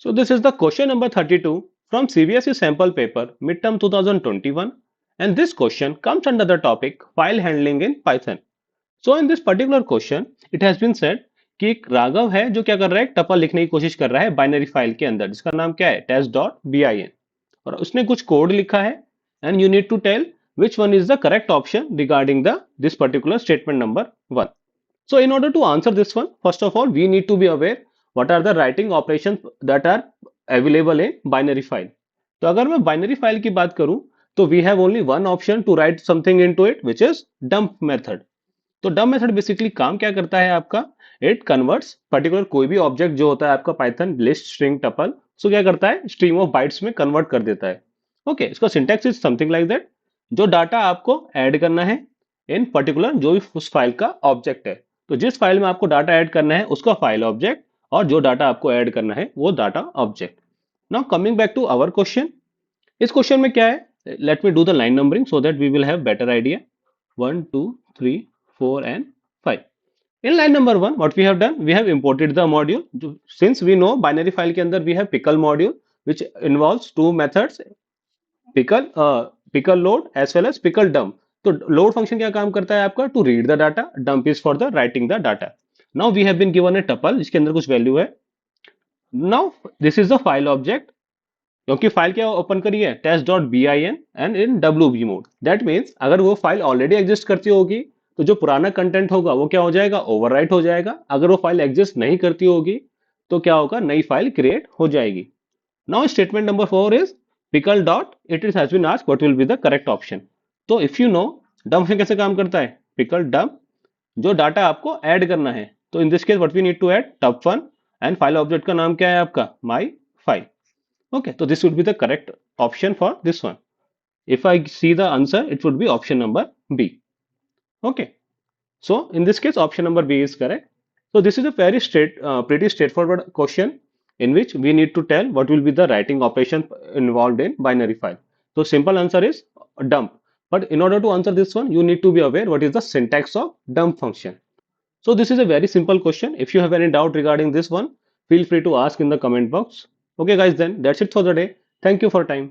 So this is the question number 32 from CBSE sample paper midterm 2021, and this question comes under the topic file handling in Python. So in this particular question it has been said कि एक राघव है जो क्या कर रहा है, एक tuple लिखने की कोशिश कर रहा है बाइनरी फाइल के अंदर जिसका नाम क्या है test.bin, और उसने कुछ कोड लिखा है and you need to tell which one is the correct option regarding the this particular statement number 1. So in order to answer this one, first of all, we need to be aware what are the writing operations that are available in binary file. तो अगर मैं binary file की बात करूं तो we have only one option to write something into it which is dump method. तो dump method basically काम क्या करता है आपका, it converts particular कोई भी object जो होता है आपका python list string tuple, so क्या करता है stream of bytes में convert कर देता है. ओके इसका syntax is something like that. जो डाटा आपको ऐड करना है इन पर्टिकुलर जो भी उस फाइल का ऑब्जेक्ट है, तो जिस फाइल में आपको डाटा ऐड करना है उसका फाइल ऑब्जेक्ट, और जो डाटा आपको ऐड करना है वो data object. Now coming back to our question, इस क्वेश्चन में क्या है, let me do the line numbering so that we will have better idea. 1 2 3 4 and 5. In line number 1 what we have done, we have imported the module. Since we know binary file के अंदर we have pickle module which involves two methods, pickle load as well as pickle dump. तो load function क्या काम करता है आपका, to read the data, dump is for the writing the data. Now we have been given a tuple जिसके अंदर कुछ value है. Now this is the file object, क्योंकि फाइल क्या ओपन करी है test.bin and in wb mode. That means अगर वो फाइल ऑलरेडी एग्जिस्ट करती होगी तो जो पुराना कंटेंट होगा वो क्या हो जाएगा, ओवरराइट हो जाएगा. अगर वो फाइल एग्जिस्ट नहीं करती होगी तो क्या होगा, नई फाइल क्रिएट हो जाएगी. Now statement number 4 is pickle dot it is has been asked what will be the correct option. तो if you know dump function कैसे काम करता है, pickle dump जो डाटा आपको ऐड करना है, तो in this case what we need to add tub1 and file object का नाम क्या है आपका my file. ओके तो this would be the correct option for this one. If I see the answer it would be option number B. Okay so in this case option number B is correct. So this is a very pretty straightforward question in which we need to tell what will be the writing operation involved in binary file. So simple answer is dump. But in order to answer this one, you need to be aware what is the syntax of dump function. So this is a very simple question. If you have any doubt regarding this one, feel free to ask in the comment box. Okay guys, then that's it for the day. Thank you for time.